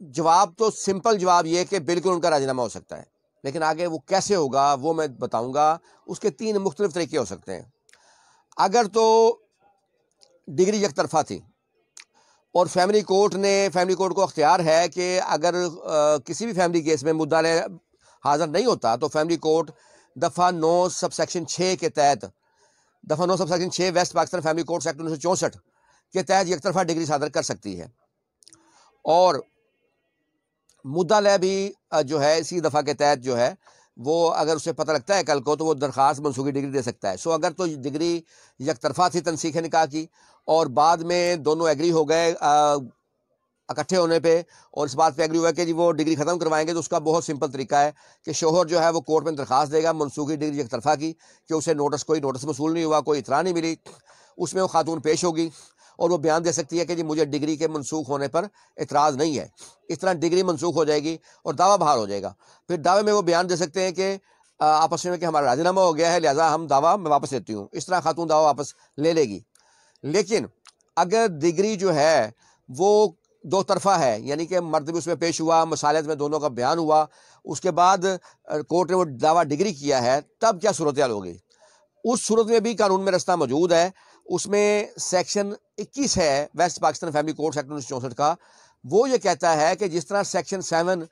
جواب تو سمپل جواب یہ کہ بالکل ان کا راضی نامہ ہو سکتا ہے، لیکن آگے وہ کیسے ہوگا وہ میں بتاؤں گا۔ اس کے 3 مختلف طریقے ہو سکتے ہیں۔ اگر تو ڈگری یک طرفہ تھی اور فیملی کورٹ کو اختیار ہے کہ اگر کسی بھی فیملی کیس میں مدعا حاضر نہیں ہوتا تو فیملی کورٹ دفعہ 9 سب سیکشن 6 کے تحت، دفعہ 9 sub section 6 West Pakistan family courts act 1964 کے تحت یک طرفہ ڈگری صادر کر سکتی ہے، اور مدعا بھی جو ہے اسی دفعہ کے تحت جو ہے وہ اگر اسے پتہ لگتا ہے کل کو تو وہ درخواست منسوخی ڈگری دے سکتا ہے۔ سو اگر تو ڈگری یک طرفہ تھی تنسیخ نکاح کی اور بعد میں دونوں ایگری ہو گئے اکٹھے ہونے پہ اور اس بات پہ ایگری ہوا کہ جی وہ ڈگری ختم کروائیں گے، تو اس کا بہت سمپل طریقہ ہے کہ شوہر جو ہے وہ کورٹ میں درخواست دے گا منسوخی ڈگری یک طرفہ کی کہ اسے کوئی نوٹس موصول نہیں ہوا، کوئی اطلاع نہیں ملی، اس میں وہ خاتون پیش ہوگی اور وہ بیان دے سکتی ہے کہ جی مجھے ڈگری کے منسوخ ہونے پر اعتراض نہیں ہے۔ اس طرح ڈگری منسوخ ہو جائے گی اور دعویٰ بحال ہو جائے گا۔ پھر دعوے میں وہ بیان دے سکتے ہیں کہ آپس میں کہ ہمارا راضی نامہ ہو گیا ہے لہٰذا ہم دعویٰ میں واپس لیتی ہوں، اس طرح خاتون دعویٰ واپس لے لے گی۔ لیکن اگر ڈگری جو ہے وہ 2 طرفہ ہے، یعنی کہ مرد بھی اس میں پیش ہوا، مصالحت میں دونوں کا بیان ہوا، اس کے بعد کورٹ نے وہ دعویٰ ڈگری کیا ہے، تب کیا صورتحال ہوگی؟ اس صورت میں بھی قانون میں رستہ موجود ہے۔ اس میں سیکشن 21 ہے West Pakistan family courts act 1964 کا، وہ یہ کہتا ہے کہ جس طرح سیکشن 7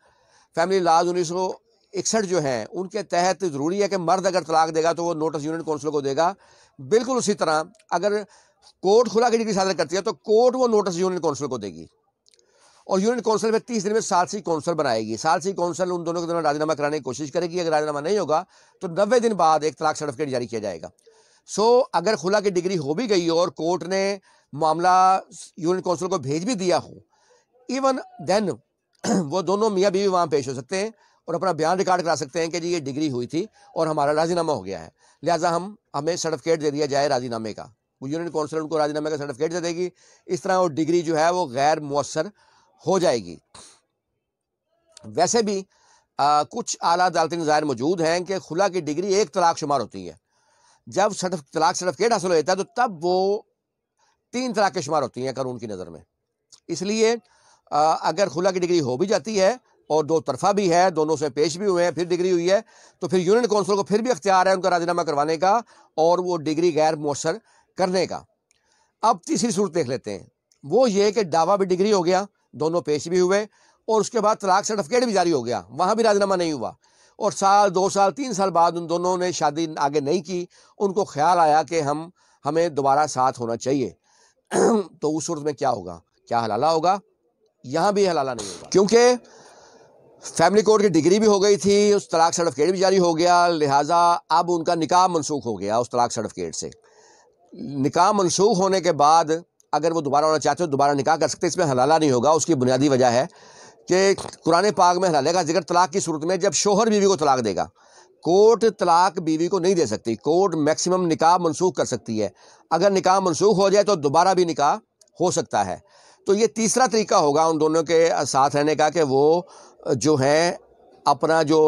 فیملی لاز 1961 جو ہیں ان کے تحت ضروری ہے کہ مرد اگر طلاق دے گا تو وہ نوٹس یونین کونسل کو دے گا، بالکل اسی طرح اگر کورٹ خلا کی ڈگری صادر کرتی ہے تو کورٹ وہ نوٹس یونین کونسل کو دے گی، اور یونین کونسل میں 30 دن میں ثالثی کونسل بنائے گی۔ ثالثی کونسل ان دونوں کے دونوں راضی نامہ کرانے کی کوشش کرے گی، اگر راضی نامہ نہیں ہوگا تو 90 دن بعد ایک طلاق سرٹیفکیٹ جاری کیا جائے گا۔ اگر خلا کی ڈگری ہو بھی گئی ہو اور کورٹ نے معاملہ یونین کونسل کو بھیج بھی دیا ہو، ایون دین وہ دونوں میاں بیوی وہاں پیش ہو سکتے ہیں اور اپنا بیان ریکارڈ کرا سکتے ہیں کہ جی یہ ڈگری ہوئی تھی اور ہمارا راضی نامہ ہو گیا ہے، لہٰذا ہمیں سرٹیفکیٹ دے دیا جائے راضی نامے کا۔ وہ یونین کونسل ان کو راضی نامے کا سرٹیفکیٹ دے دے گی، اس طرح وہ ڈگری جو ہے وہ غیر مؤثر ہو جائے گی۔ ویسے بھی کچھ اعلیٰ عدالتی نظائر موجود ہیں کہ خلا کی ڈگری ایک طلاق شمار ہوتی ہے، جب طلاق سرٹیفکیٹ حاصل ہو جاتا ہے تو تب وہ 3 طلاق کے شمار ہوتی ہیں قانون کی نظر میں۔ اس لیے اگر خلا کی ڈگری ہو بھی جاتی ہے اور 2 طرفہ بھی ہے، دونوں سے پیش بھی ہوئے ہیں، پھر ڈگری ہوئی ہے تو پھر یونین کونسل کو پھر بھی اختیار ہے ان کا راضی نامہ کروانے کا اور وہ ڈگری غیر مؤثر کرنے کا۔ اب تیسری صورت دیکھ لیتے ہیں، وہ یہ کہ دعویٰ بھی ڈگری ہو گیا، دونوں پیش بھی ہوئے اور اس کے بعد طلاق سرٹیفکیٹ بھی جاری ہو گیا، وہاں بھی راضی نامہ نہیں ہوا، اور 1 2 سال 3 سال بعد ان دونوں نے شادی آگے نہیں کی، ان کو خیال آیا کہ ہمیں دوبارہ ساتھ ہونا چاہیے، تو اس صورت میں کیا ہوگا؟ کیا حلالہ ہوگا؟ یہاں بھی حلالہ نہیں ہوگا، کیونکہ فیملی کورٹ کی ڈگری بھی ہو گئی تھی، اس طلاق سرٹیفکیٹ بھی جاری ہو گیا، لہٰذا اب ان کا نکاح منسوخ ہو گیا اس طلاق سرٹیفکیٹ سے۔ نکاح منسوخ ہونے کے بعد اگر وہ دوبارہ ہونا چاہتے ہو دوبارہ نکاح کر سکتے، اس میں حلالہ نہیں ہوگا۔ اس کی بنیادی وجہ ہے کہ قرآن پاک میں حلالے کا ذکر طلاق کی صورت میں جب شوہر بیوی کو طلاق دے گا، کورٹ طلاق بیوی کو نہیں دے سکتی، کورٹ میکسیمم نکاح منسوخ کر سکتی ہے، اگر نکاح منسوخ ہو جائے تو دوبارہ بھی نکاح ہو سکتا ہے۔ تو یہ تیسرا طریقہ ہوگا ان دونوں کے ساتھ رہنے کا کہ وہ جو ہیں اپنا جو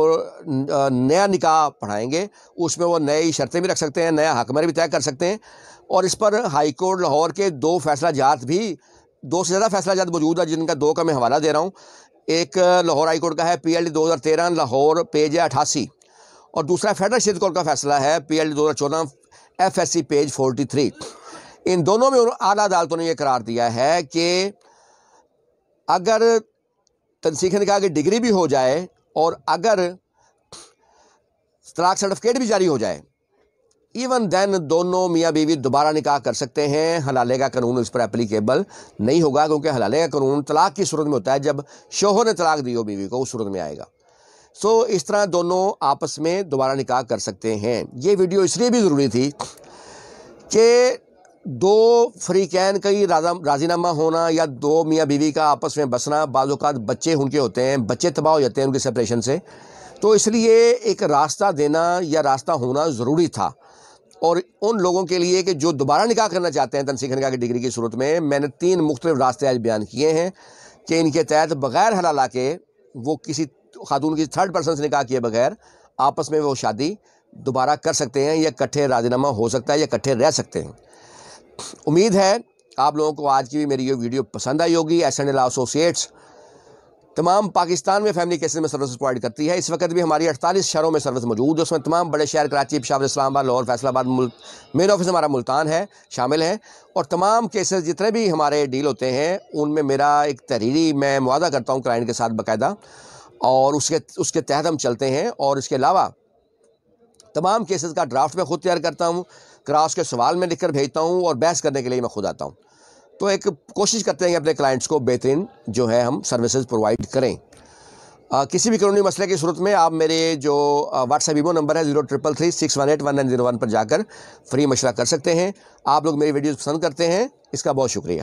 نیا نکاح پڑھائیں گے اس میں وہ نئی شرطیں بھی رکھ سکتے ہیں، نیا حق مہر بھی طے کر سکتے ہیں، اور اس پر ہائی کورٹ لاہور کے 2 فیصلہ جات بھی 2 سے زیادہ فیصلہ جات موجود ہے، جن کا 2 کا میں حوالہ دے رہا ہوں۔ ایک لاہور ہائی کورٹ کا ہے PLD 2013 لاہور پیج 88، اور دوسرا فیڈرل شریعت کورٹ کا فیصلہ ہے PLD 2014 FSC پیج 43۔ ان دونوں میں اعلیٰ عدالتوں نے یہ قرار دیا ہے کہ اگر تنسیخ نکاح کی ڈگری بھی ہو جائے اور اگر طلاق سرٹیفکیٹ بھی جاری ہو جائے، ایون دین دونوں میاں بیوی دوبارہ نکاح کر سکتے ہیں، حلالے کا قانون اس پر اپلیکیبل نہیں ہوگا، کیونکہ حلالے کا قانون طلاق کی صورت میں ہوتا ہے جب شوہر نے طلاق دی ہو بیوی کو، اس صورت میں آئے گا۔ اس طرح دونوں آپس میں دوبارہ نکاح کر سکتے ہیں۔ یہ ویڈیو اس لیے بھی ضروری تھی کہ 2 فریقین کا ہی راضی نامہ ہونا یا 2 میاں بیوی کا آپس میں بسنا، بعض اوقات بچے ان کے ہوتے ہیں، بچے تباہ ہو جاتے ہیں ان کے سپریشن سے، تو اس لیے ایک راستہ دینا یا راستہ ہونا ضروری تھا۔ اور ان لوگوں کے لیے کہ جو دوبارہ نکاح کرنا چاہتے ہیں تنسیخ نکاح کی ڈگری کی صورت میں، میں نے 3 مختلف راستے آج بیان کیے ہیں کہ ان کے تحت بغیر حلالہ کے وہ کسی خاتون کی 3rd پرسن سے نکاح کیے بغیر آپس میں وہ شادی دوبارہ کر سکتے ہیں، یا اکٹھے راضی نامہ ہو سکتا ہے، یا اکٹھے رہ سکتے ہیں۔ امید ہے آپ لوگوں کو آج کی بھی میری یہ ویڈیو پسند آئی ہوگی۔ SNL ایسوسیٹس تمام پاکستان میں فیملی کیسز میں سروسز پرووائڈ کرتی ہے۔ اس وقت بھی ہماری 48 شہروں میں سروس موجود ہے، اس میں تمام بڑے شہر کراچی، پشاور، اسلام آباد، لاہور، فیصل آباد، مین آفس ہمارا ملتان ہے، شامل ہیں، اور تمام کیسز جتنے بھی ہمارے ڈیل ہوتے ہیں ان میں میرا ایک تحریری میں معاہدہ کرتا ہوں کلائنٹ کے ساتھ باقاعدہ، اور اس کے تحت ہم چلتے ہیں، اور اس کے علاوہ تمام کیسز کا ڈرافٹ میں خود تیار کرتا ہوں، کراس کے سوال میں لکھ کر بھیجتا ہوں، اور بحث کرنے کے لیے میں خود آتا ہوں۔ تو ایک کوشش کرتے ہیں کہ اپنے کلائنٹس کو بہترین جو ہے ہم سروسز پرووائڈ کریں۔ کسی بھی قانونی مسئلے کی صورت میں آپ میرے جو واٹس ایپ ایمو نمبر ہے 0333618191 پر جا کر فری مشورہ کر سکتے ہیں۔ آپ لوگ میری ویڈیوز پسند کرتے ہیں، اس کا بہت شکریہ۔